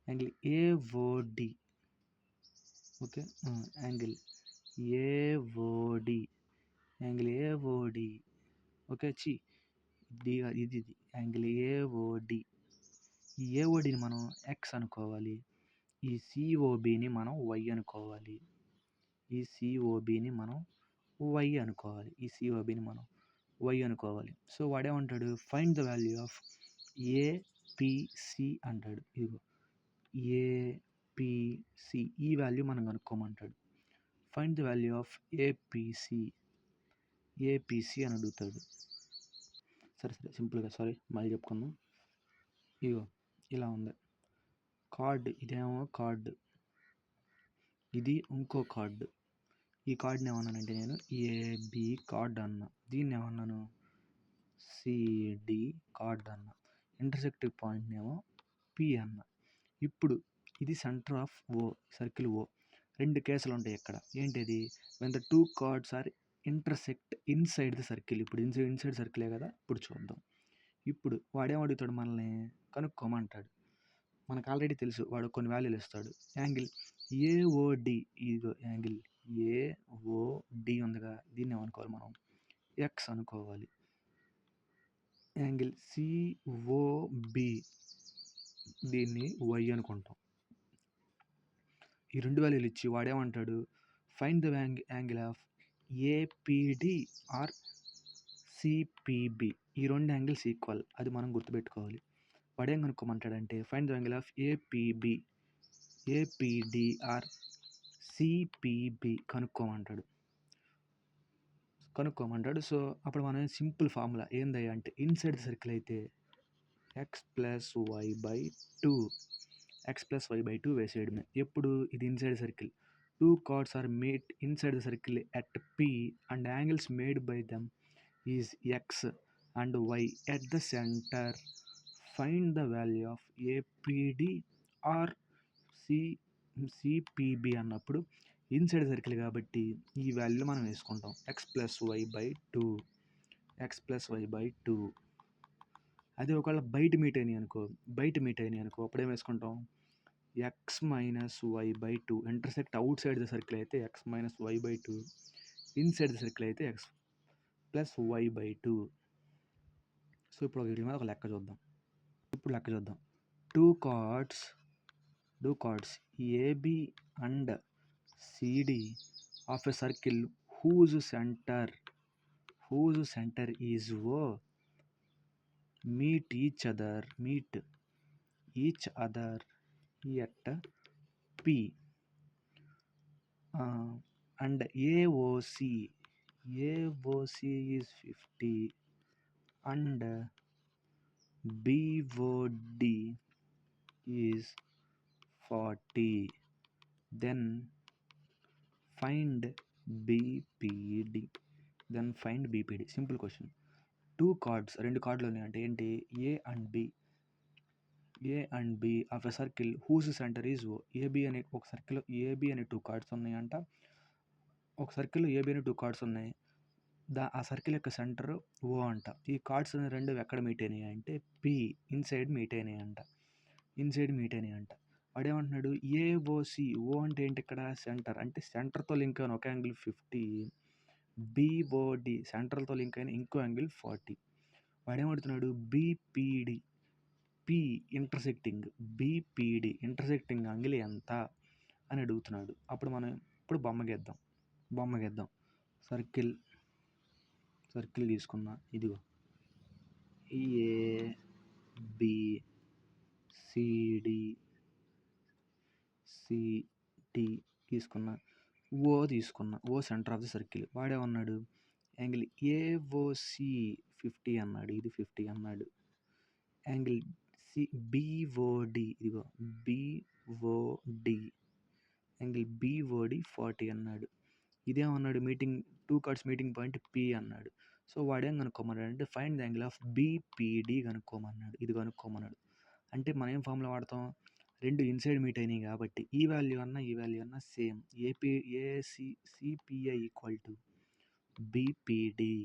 angle AOD. Okay. Angle AOD. Okay. ఇది యాంగిల్ ఏఓడి. ఈ ఏఓడిని మనం ఎక్స్ అనుకోవాలి. ఈ సిఓబిని మనం వై అనుకోవాలి. సో వాడేమంటాడు? Find the value of APC అంటాడు. ఇదిగో ఏపిసి ఈ వాల్యూ మనం కనుక్కోమంటాడు. Find the value of APC అని అడుగుతాడు. సరే సింపుల్గా మళ్ళీ చెప్పుకుందాం. ఇగో ఇలా ఉంది కార్డ్. ఇదేమో కార్డు, ఇది ఇంకో కార్డు. ఈ కార్డుని ఏమన్నానంటే నేను ఏబి కార్డ్ అన్నా. దీన్ని ఏమన్నాను? సిడి కార్డ్ అన్నా. ఇంటర్సెక్టివ్ పాయింట్ని ఏమో పి అన్నా. ఇప్పుడు ఇది centre of O, circle O. 2 కేసులు ఉంటాయి ఇక్కడ. ఏంటిది? When the 2 chords are intersect inside the circle. ఇప్పుడు ఇన్సైడ్ సర్కిలే కదా. ఇప్పుడు చూద్దాం. ఇప్పుడు వాడేం అడుగుతాడు? మనల్ని కనుక్కోమంటాడు. మనకు ఆల్రెడీ తెలుసు. వాడు కొన్ని వాల్యూలు ఇస్తాడు. Angle AOD. ఇదిగో యాంగిల్ ఏఓడి ఉందిగా. దీన్ని ఏమనుకోవాలి మనం? ఎక్స్ అనుకోవాలి. యాంగిల్ సిఓబి దీన్ని వై అనుకుంటాం. ఈ 2 వాల్యూలు ఇచ్చి వాడేమంటాడు? Find the angle of ఏపిడి are CPB. ఈ 2 యాంగిల్స్ ఈక్వల్. అది మనం గుర్తుపెట్టుకోవాలి. వాడేం కనుక్కోమంటాడంటే ఫైండ్ ద యాంగిల్ ఆఫ్ ఏపిడి ఆర్ సిపిబి కనుక్కోమంటాడు. సో అప్పుడు మనం సింపుల్ ఫార్ములా ఏందయ్యా అంటే ఇన్సైడ్ ద సర్కిల్ అయితే ఎక్స్ ప్లస్ వై బై 2 వేసేయడమే. ఎప్పుడు ఇది inside circle. 2 chords are made inside the circle at P and angles made by them is x and y at the centre. Find the value of ఏపిడి are CPB అన్నప్పుడు inside circle కాబట్టి ఈ value మనం వేసుకుంటాం. X plus why by 2. అదే ఒకవేళ బయట meet అయినాయి అనుకో అప్పుడు ఏం వేసుకుంటాం? X minus y by 2. Intersect outside the circle అయితే x minus y by 2. Inside the circle అయితే x plus why by 2. So ఇప్పుడు వీటి మీద ఒక లెక్క చూద్దాం. 2 chords AB and CD of a circle whose center is O meet each other at P and AOC is 50 and BOD is 40. Then find BPD. Simple question. 2 chords 2 కార్డులు ఉన్నాయంటే ఏంటి? A and B of a circle whose centre is O. AB అనే ఒక circle AB అనే 2 cards ఉన్నాయంట. ఒక circle AB అనే 2 cards ఉన్నాయి. ఆ సర్కిల్ యొక్క సెంటర్ ఓ అంట. ఈ కార్డ్స్ 2 ఎక్కడ మీట్ అయినాయి అంటే పి ఇన్సైడ్ మీట్ అయినాయి అంట. వాడేమంటున్నాడు ఏఓసి. ఓ అంటే ఏంటి ఇక్కడ సెంటర్, అంటే సెంటర్తో లింక్ అయిన ఒక యాంగిల్ 50, బిఓడి సెంటర్తో లింక్ అయిన ఇంకో యాంగిల్ 40. వాడేమడుతున్నాడు BPD, P intersecting, BPD intersecting angle ఎంత అని అడుగుతున్నాడు. అప్పుడు మనం ఇప్పుడు బొమ్మ గీద్దాం. సర్కిల్ తీసుకున్నా, ఇదిగో ఏ బి సిడి తీసుకున్నా, O centre of the circle. వాడేమన్నాడు యాంగిల్ ఏఓసి 50 అన్నాడు, ఇది 50 అన్నాడు. యాంగిల్ బిఓడి, ఇదిగో బిఓడి యాంగిల్ బిఓడి 40 అన్నాడు. ఇదేమన్నాడు two chords meeting point P అన్నాడు. సో వాడేం కనుక్కోమన్నాడు అంటే find the angle of BPD కనుక్కోమన్నాడు. ఇది కనుక్కోమన్నాడు. అంటే మనం ఏం ఫార్ములా వాడతాం, రెండు ఇన్సైడ్ మీట్ అయినాయి కాబట్టి ఈ వాల్యూ అన్నా same. CPI equal to BPD.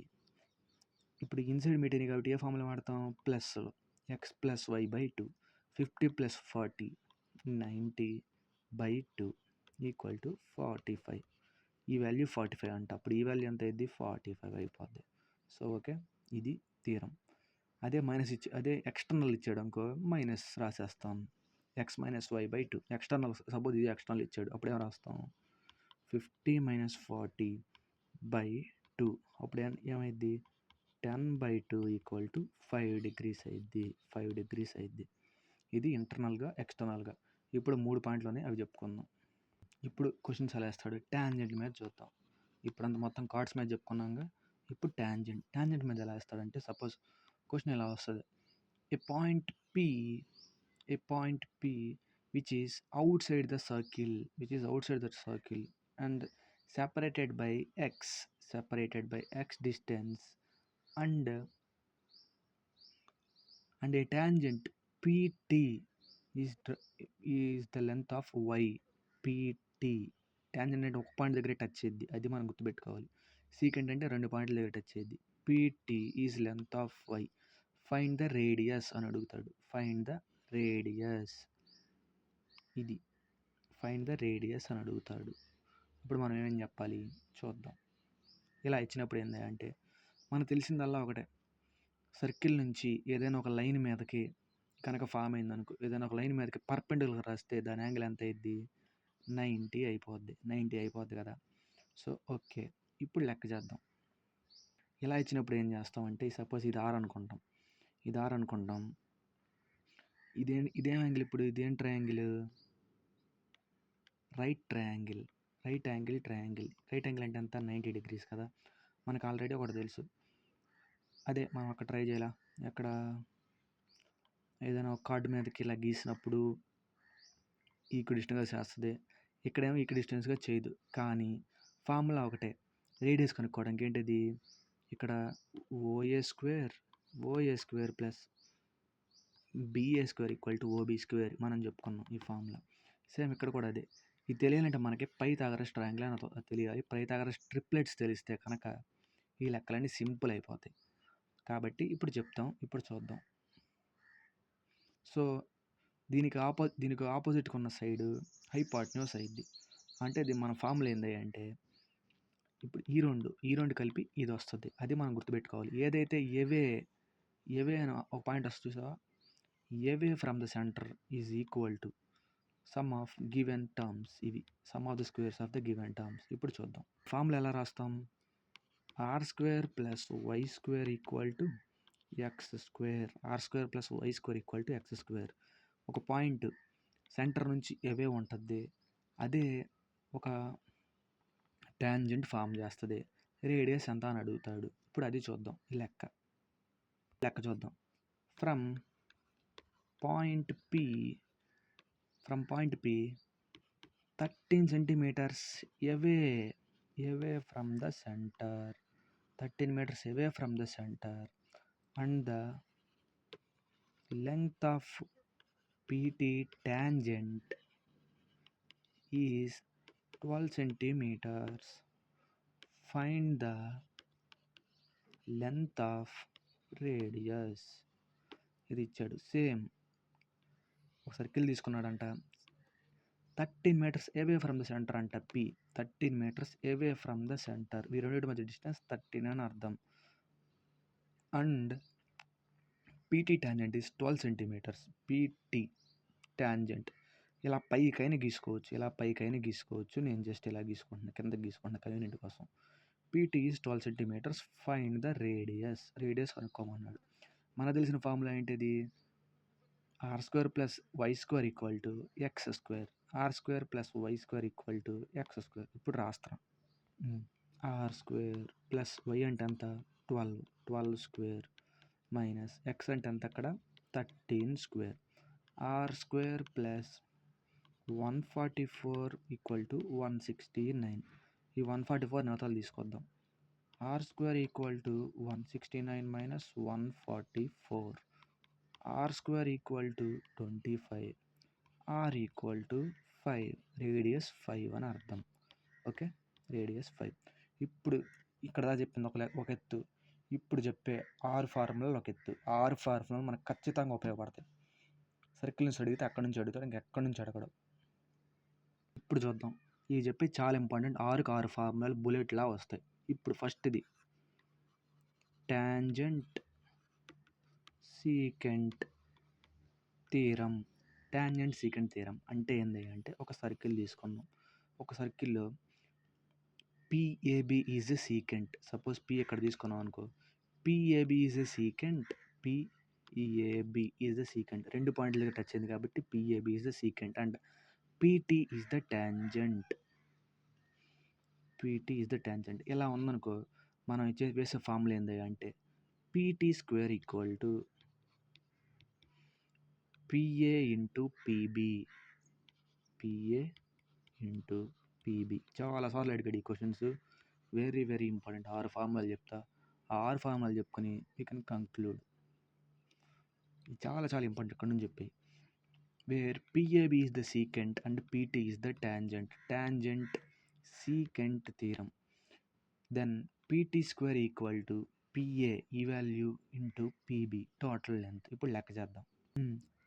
ఇప్పుడు ఇన్సైడ్ మీట్ అయినాయి కాబట్టి ఏ ఫార్ములా వాడతాం, plus X plus why by 2, 50 plus 40 90/2 equal to 45. ఈ వాల్యూ 45 అంట. అప్పుడు ఈ వాల్యూ ఎంత అయింది 45 అయిపోద్ది. సో ఓకే, ఇది థీరం. అదే ఎక్స్టర్నల్ ఇచ్చాడు అనుకో మైనస్ రాసేస్తాం. X minus y by 2 external, suppose ఇది ఎక్స్టర్నల్ ఇచ్చాడు, అప్పుడు ఏం రాస్తాం 50 మైనస్ 40/2. అప్పుడు ఏమైద్ది 10/2 ఈక్వల్ టు 5 degrees అయింది. ఇది ఇంటర్నల్గా ఎక్స్టర్నల్గా. ఇప్పుడు 3 పాయింట్లోనే అవి చెప్పుకుందాం. ఇప్పుడు క్వశ్చన్స్ ఎలా వేస్తాడు, ట్యాంజెంట్ మీద చూద్దాం. ఇప్పుడంతా మొత్తం కార్డ్స్ మీద చెప్పుకున్నాక ఇప్పుడు ట్యాంజెంట్ మీద ఎలా వేస్తాడంటే, సపోజ్ క్వశ్చన్ ఎలా వస్తుంది, a point P which is outside the circle and separated by x distance and a tangent PT is the length of y. PT tangent అంటే ఒక పాయింట్ దగ్గర టచ్ అయ్యిద్ది, అది మనం గుర్తుపెట్టుకోవాలి. సీకెంట్ అంటే 2 పాయింట్ల దగ్గర టచ్ అయ్యిద్ది. PT is length of y. Find the radius అని అడుగుతాడు. ఫైండ్ ద రేడియస్ అని అడుగుతాడు. ఇప్పుడు మనం ఏమేం చెప్పాలి చూద్దాం. ఇలా ఇచ్చినప్పుడు ఏంది అంటే మనకు తెలిసిందల్లా ఒకటే, సర్కిల్ నుంచి ఏదైనా ఒక లైన్ మీదకి కనుక ఫామ్ అయిందనుకో, ఏదైనా ఒక లైన్ మీదకి పర్పెండికులర్ రాస్తే దాని యాంగిల్ ఎంత అయ్యిద్ది 90 అయిపోద్ది కదా. సో ఓకే, ఇప్పుడు లెక్క చేద్దాం. ఇలా ఇచ్చినప్పుడు ఏం చేస్తామంటే, సపోజ్ ఇది ఆర్ అనుకుంటాం. ఇదేం యాంగిల్, ఇప్పుడు ఇదేం ట్రయాంగిల్, రైట్ యాంగిల్ ట్రయాంగిల్ అంటే ఎంత 90 degrees కదా. మనకు ఆల్రెడీ ఒకటి తెలుసు, అదే మనం అక్కడ ట్రై చేయాలా, ఎక్కడ ఏదైనా ఒక కార్డు మీదకి ఇలా గీసినప్పుడు ఈక్విడిస్టెన్స్గా చేస్తుంది, ఇక్కడేమో ఈక్విడిస్టెన్స్గా చేయదు. కానీ ఫార్ములా ఒకటే, రేడియస్ కనుక్కోవడానికి ఏంటిది, ఇక్కడ OA square plus BA square equal to OB square మనం చెప్పుకున్నాం ఈ ఫార్ములా. సేమ్ ఇక్కడ కూడా అదే. ఇది తెలియాలంటే మనకి పైథాగరస్ ట్రయాంగిల్ అని తెలియాలి. పైథాగరస్ ట్రిప్లెట్స్ తెలిస్తే కనుక ఈ లెక్కలన్నీ సింపుల్ అయిపోతాయి. కాబట్టి ఇప్పుడు చూద్దాం. సో దీనికి ఆపోజిట్గా ఉన్న సైడ్ హైపాట్న్యూస్ అయింది. అంటే ఇది మన ఫార్ములా ఏంది అంటే, ఇప్పుడు ఈ రెండు కలిపి ఇది వస్తుంది. అది మనం గుర్తుపెట్టుకోవాలి. ఏదైతే ఏవే అని ఒక పాయింట్ వస్తుంది చూసావా, away from the centre is equal to sum of given terms. ఇవి sum of the squares of the given terms. ఇప్పుడు చూద్దాం ఫార్ములా ఎలా రాస్తాం, r² + y² equal to x². r² + y² equal to x². ఒక point centre నుంచి ఏవే ఉంటుంది, అదే ఒక ట్యాంజెంట్ ఫామ్ చేస్తుంది. రేడియస్ ఎంత అని అడుగుతాడు. ఇప్పుడు అది చూద్దాం. ఈ లెక్క చూద్దాం. From point P 13 centimeters away from the center, 13 meters away from the center, and the length of PT tangent is 12 centimeters. Find the length of radius. ఇది ఇచ్చాడు. సేమ్ ఒక సర్కిల్ తీసుకున్నాడంట. 13 metres away from the centre అంట P. 13 metres away from the centre. ఈ రెండింటి మధ్య distance 13 అని అర్థం. And PT tangent is 12 centimetres. PT tangent ఇలా పైకైనా గీసుకోవచ్చు. నేను జస్ట్ ఇలా గీసుకుంటున్నా, కిందకి గీసుకుంటున్నా కన్వీనియంట్ కోసం. PT is 12 centimetres. Find the radius కనుక్కోమన్నాడు. మనకు తెలిసిన ఫార్ములా ఏంటిది? R square plus y square equal to x square. R square plus y square equal to x square. ఇప్పుడు రాస్తాం. ఆర్ స్క్వేర్ ప్లస్ వై అంటే ఎంత? 12 స్క్వేర్ మైనస్ ఎక్స్ అంటే ఎంత అక్కడ? 13 square. R square plus 144 equal to 169. ఈ 144 నవతలు తీసుకొద్దాం. R square equal to 169 minus 144. R square equal to 25. R equal to 5. Radius 5 అని అర్థం. Okay, radius 5. ఇప్పుడు ఇక్కడ దా చెప్పింది ఒక ఎత్తు. ఇప్పుడు చెప్పే 6 ఫార్ములాలు ఒక ఎత్తు. 6 ఫార్ములాలు మనకు ఖచ్చితంగా ఉపయోగపడతాయి. సర్కిల్ నుంచి అడిగితే అక్కడి నుంచి అడుగుతాడు, ఇంకెక్కడి నుంచి అడగడం. ఇప్పుడు చూద్దాం. ఇది చెప్పి చాలా ఇంపార్టెంట్. 6 ఫార్ములాలు బుల్లెట్లా వస్తాయి. ఇప్పుడు ఫస్ట్ది tangent secant theorem. Tangent secant theorem అంటే ఏంది అంటే, ఒక సర్కిల్ తీసుకుందాం. ఒక సర్కిల్లో PAB is a secant. Suppose P ఎక్కడ తీసుకున్నాం అనుకో, PAB is a secant. PAB is a secant. 2 పాయింట్ల దగ్గర టచ్ అయింది కాబట్టి PAB is a secant. And PT is the tangent. PT is the tangent. ఇలా ఉందనుకో, మనం వేసే ఫార్ములా ఏంది అంటే, PT square equal to PA into PB. PA into PB. చాలాసార్లు అడిగాడు ఈ క్వశ్చన్స్. Very very important. 6 ఫార్ములాలు చెప్తా. ఆ 6 ఫార్ములాలు చెప్పుకొని యూ కెన్ కంక్లూడ్. చాలా చాలా ఇంపార్టెంట్. ఇక్కడ నుంచి చెప్పి where PAB is the secant and PT is the tangent. Tangent secant theorem. Then PT square equal to PA ఈ value into PB total length. ఇప్పుడు లెక్క చేద్దాం.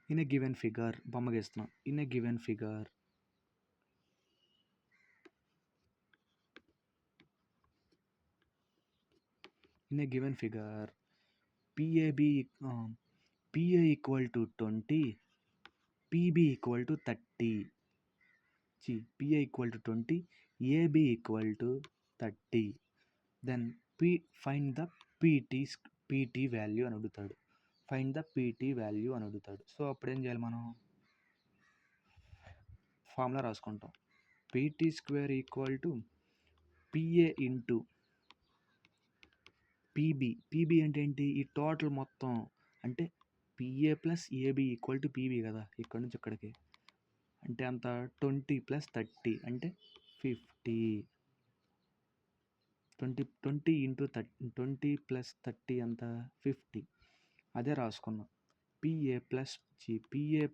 ఇన్ ఎ గివెన్ ఫిగర్, బొమ్మ గీస్తున్నాం. In a given figure PA equal to 20, PB equal to 30. PA equal to 20, AB equal to 30. Then find the PT value అని అడుగుతాడు. Find the PT value అని అడుగుతాడు. So అప్పుడు ఏం చేయాలి? మనం ఫార్ములా రాసుకుంటాం. PT square equal to PA into PB అంటే ఏంటి? ఈ టోటల్ మొత్తం అంటే PA plus AB equal to PB కదా, ఇక్కడ నుంచి ఇక్కడికి. అంటే అంత 20 ప్లస్ 30 అంటే 50. 20 ఇంటూ 20 ప్లస్ 30 అంత 50. అదే రాసుకున్నాం. PA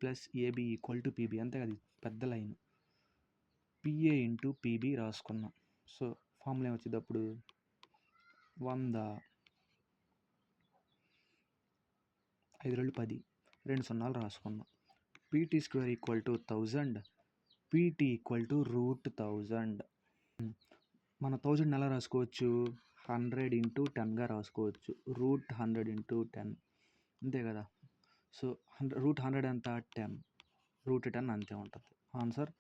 plus AB equal to PB. అంతే కదా, పెద్ద లైన్. పిఏ ఇంటూ పీబీ రాసుకున్నాం. సో ఫార్ములా ఏమొచ్చింది అప్పుడు? 100. 5 2 10, 2 సున్నాలు రాసుకున్నాం. PT square equal to 1000. PT equal to √1000. మన 1000 ఎలా రాసుకోవచ్చు? 100 ఇంటూ 10గా రాసుకోవచ్చు. √100 ఇంటూ 10 అంతే కదా. సో √100 ఎంత? 10. √10 అంతే ఉంటుంది. ఆన్సర్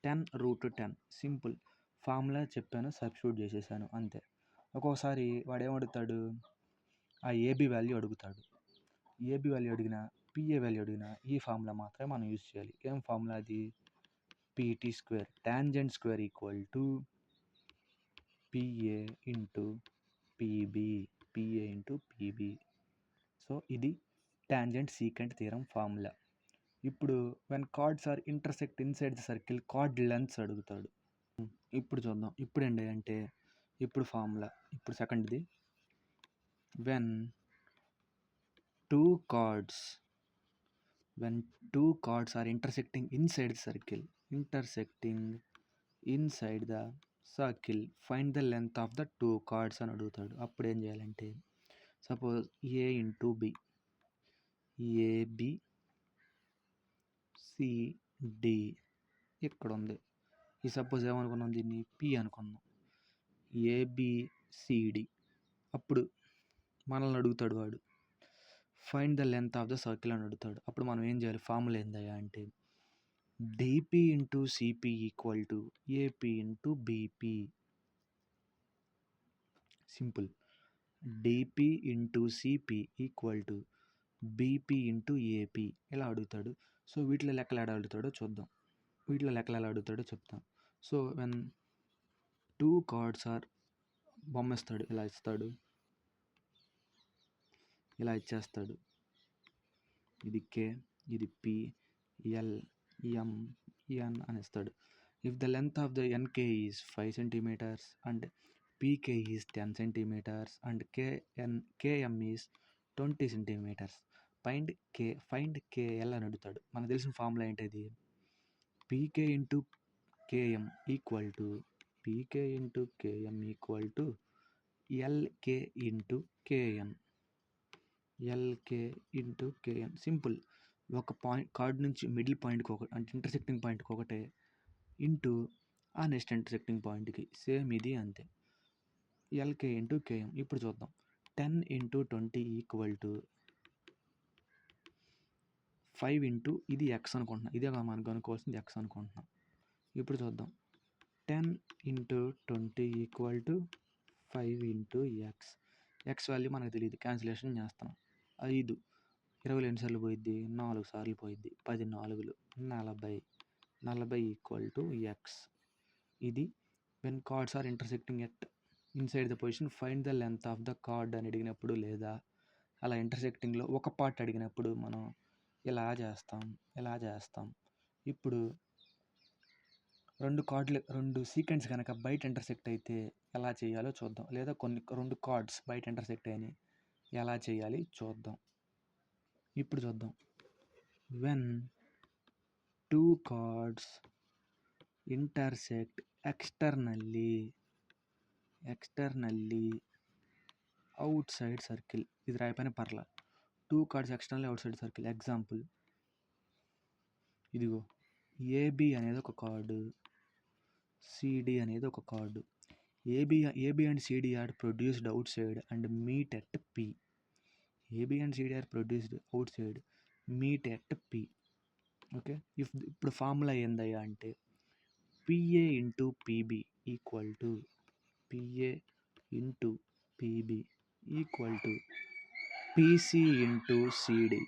10√10. సింపుల్. ఫార్ములా చెప్పాను, సబ్స్టిట్యూట్ చేసేసాను అంతే. ఒక్కోసారి వాడు ఏమడుగుతాడు? ఆ ఏబి వాల్యూ అడుగుతాడు. ఏబి వాల్యూ అడిగినా, పిఏ వాల్యూ అడిగినా ఈ ఫార్ములా మాత్రమే మనం యూజ్ చేయాలి. ఏం ఫార్ములా అది? PT square. Tangent square equal to PA into PB. So ఇది టాంజెంట్ సీకెంట్ థీరం ఫార్ములా. ఇప్పుడు when chords are intersect inside the circle, chord lengths అడుగుతాడు. ఇప్పుడు చూద్దాం. ఇప్పుడు ఏంటి అంటే, ఇప్పుడు ఫార్ములా, ఇప్పుడు సెకండ్ది. When two chords are intersecting inside the circle, find the length of the 2 chords అని అడుగుతాడు. అప్పుడు ఏం చేయాలంటే, సపోజ్ ఏ ఇంటూ బి, ఏబి సిడి ఇక్కడ ఉంది. ఈ సపోజ్ ఏమనుకున్నాం, దీన్ని పి అనుకున్నాం. ఏబిసిడి. అప్పుడు మనల్ని అడుగుతాడు వాడు, find the length of the circle అని అడుగుతాడు. అప్పుడు మనం ఏం చేయాలి, ఫార్ములా ఏందయ్యా అంటే DP into CP equal to AP into BP. Simple. DP into CP equal to BP into AP ఇలా అడుగుతాడు. సో వీటిలో లెక్కలు ఎలా అడుగుతాడో చూద్దాం. వీటిలో లెక్కలు ఎలా అడుగుతాడో చెప్తాం. సో వెన్ 2 కార్డ్స్ ఆర్, బొమ్మ ఇస్తాడు, ఇలా ఇస్తాడు, ఇలా ఇచ్చేస్తాడు. ఇది కే, ఇది పి, ఎల్, ఎం, ఎన్ అని ఇస్తాడు. If the length of the NK is 5 centimetres and PK is 10 centimetres and KM is 20 centimetres, find KL అని అడుగుతాడు. మనకు తెలిసిన ఫార్ములా ఏంటిది, PK into KM equal to LK into KN. Simple. ఒక point chord నుంచి middle పాయింట్కి ఒకటి, అంటే ఇంటర్సెక్టింగ్ పాయింట్కి ఒకటే, ఇంటూ ఆ నెక్స్ట్ ఇంటర్సెక్టింగ్ పాయింట్కి సేమ్ ఇది అంతే, ఎల్కే ఇంటూ కేఎం. ఇప్పుడు చూద్దాం. 10 ఇంటూ 20 ఈక్వల్ టు 5 ఇంటూ ఇది ఎక్స్ అనుకుంటున్నాం. ఇదే మనకు అనుకోవాల్సింది ఎక్స్ అనుకుంటున్నాం. ఇప్పుడు చూద్దాం. 10 into 20 equal to 5 into X. X value మనకు తెలియదు, క్యాన్సిలేషన్ చేస్తున్నాం. 5 20 ఎన్నిసార్లు పోయిద్ది, 4 సార్లు పోయిద్ది. 10 4లు 40 ఈక్వల్ టు ఎక్స్. ఇది when chords are intersecting at inside the position find the length of the chord అని అడిగినప్పుడు, లేదా అలా ఇంటర్సెక్టింగ్లో ఒక పార్ట్ అడిగినప్పుడు మనం ఇలా చేస్తాం. ఇప్పుడు రెండు సీక్వెన్స్ కనుక బయట ఇంటర్సెక్ట్ అయితే ఎలా చేయాలో చూద్దాం. లేదా రెండు కార్డ్స్ బయట ఇంటర్సెక్ట్ అయినాయి, ఎలా చేయాలి చూద్దాం. ఇప్పుడు చూద్దాం. When 2 chords intersect externally outside circle. ఇది రాయపైన పర్లా. 2 chords externally outside circle. Example ఇదిగో, ఏబి అనేది ఒక కార్డు, సిడి అనేది ఒక chord. AB and CD are produced outside and meet at P. AB and CD are produced outside, meet at P. Okay. ఇప్పుడు formula ఏందయ్యా అంటే PA into PB equal to PC into CD.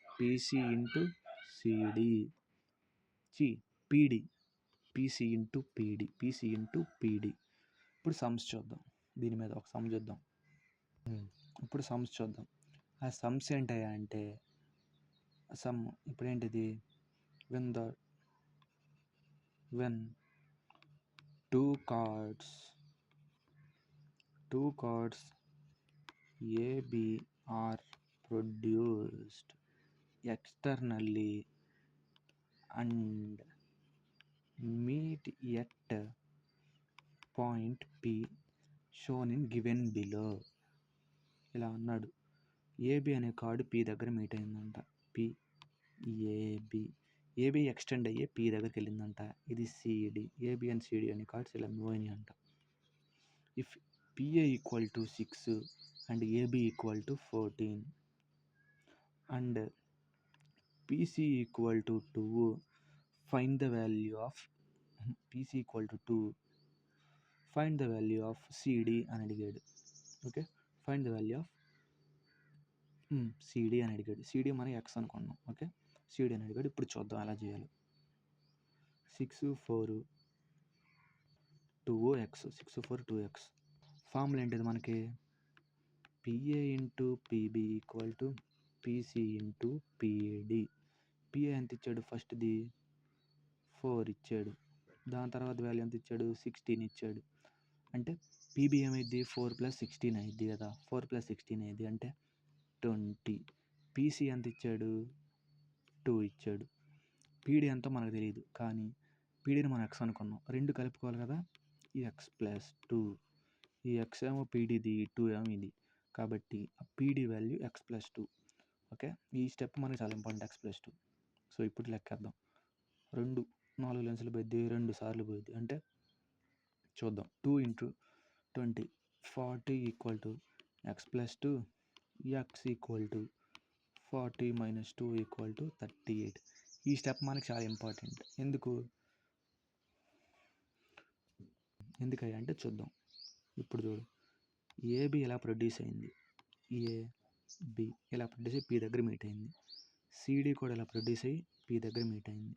PC into PD. ఇప్పుడు sums చూద్దాం. దీని మీద ఒక some చూద్దాం. ఇప్పుడు సమ్స్ చూద్దాం. ఆ సమ్స్ ఏంటయ్యా అంటే సమ్ ఇప్పుడు ఏంటిది, when 2 chords AB are produced externally and meet at point P shown in given below. ఇలా అన్నాడు. ఏబి అనే కార్డు పి దగ్గర మీట్ అయిందంట. ఏబి ఎక్స్టెండ్ అయ్యే పి దగ్గరికి వెళ్ళిందంట. ఇది సిడి. ఏబి అండ్ సిడి అనే కార్డ్స్ ఇలా మూవ్ అయినాయి అంట. If PA equal to 6 and AB equal to 14 and PC equal to 2, find the value of CD అని అడిగాడు. Okay, find the value of CD అని అడిగాడు. CD మనం ఎక్స్ అనుకున్నాం. ఓకే, CD అని అడిగాడు. ఇప్పుడు చూద్దాం ఎలా చేయాలి. 6 4 2x, 6 4 2x. ఫార్ములా ఏంటిది మనకి, PA into PB equal to PC into PD. PA ఎంత ఇచ్చాడు, ఫస్ట్ది 4 ఇచ్చాడు. దాని తర్వాత వాల్యూ ఎంత ఇచ్చాడు, 16 ఇచ్చాడు. అంటే పీబీ ఏమైంది, 4 + 16 అయింది కదా. 4 + 16 అయింది అంటే 20. పీసీ ఎంత ఇచ్చాడు, 2 ఇచ్చాడు. పీడీ ఎంతో మనకు తెలియదు, కానీ పీడీని మనం ఎక్స్ అనుకున్నాం. రెండు కలుపుకోవాలి కదా, ఈ ఎక్స్ ప్లస్ 2. ఈ ఎక్స్ ఏమో పీడీది, 2 ఏమో ఇది. కాబట్టి ఆ PD value X plus 2. Okay, ఈ స్టెప్ మనకి చాలా ఇంపార్టెంట్, ఎక్స్ ప్లస్ 2. సో ఇప్పుడు లెక్కేద్దాం. 2 4 లెన్సులు పోయిద్ది 2 సార్లు పోయిద్ది అంటే చూద్దాం 2 into 20 40 equal to X plus 2 X equal to 40 minus 2 equal to 38. ఈ స్టెప్ మనకి చాలా ఇంపార్టెంట్. ఎందుకయ్యా అంటే చూద్దాం. ఇప్పుడు చూడు, ఏబి ఇలా ప్రొడ్యూస్ అయింది, ఏబి ఇలా ప్రొడ్యూస్ అయ్యి పి దగ్గర మీట్ అయింది, సిడి కూడా ఇలా ప్రొడ్యూస్ అయ్యి పి దగ్గర మీట్ అయింది.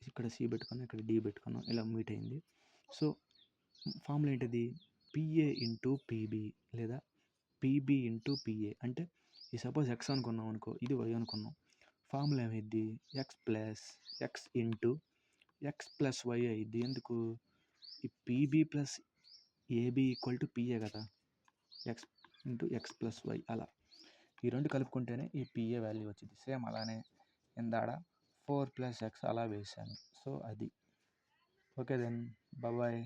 ఇక్కడ సి పెట్టుకున్నాం, ఇక్కడ డి పెట్టుకున్నాం, ఇలా మీట్ అయింది. సో ఫార్ములా ఏంటిది? పిఏ ఇంటూ పీబీ లేదా పీబీ ఇంటూ పిఏ. అంటే ఈ సపోజ్ ఎక్స్ అనుకున్నాం అనుకో, ఇది వై అనుకున్నాం. ఫార్ములా ఏమైద్ది? X plus x into x plus y అయింది. ఎందుకు? ఈ PB plus AB equal to PA కదా, x into x plus y. అలా ఈ రెండు కలుపుకుంటేనే ఈ పిఏ వాల్యూ వచ్చింది. సేమ్ అలానే ఇందాడ 4 + x అలా వేసాను. సో అది ఓకే దెన్ బాయ్.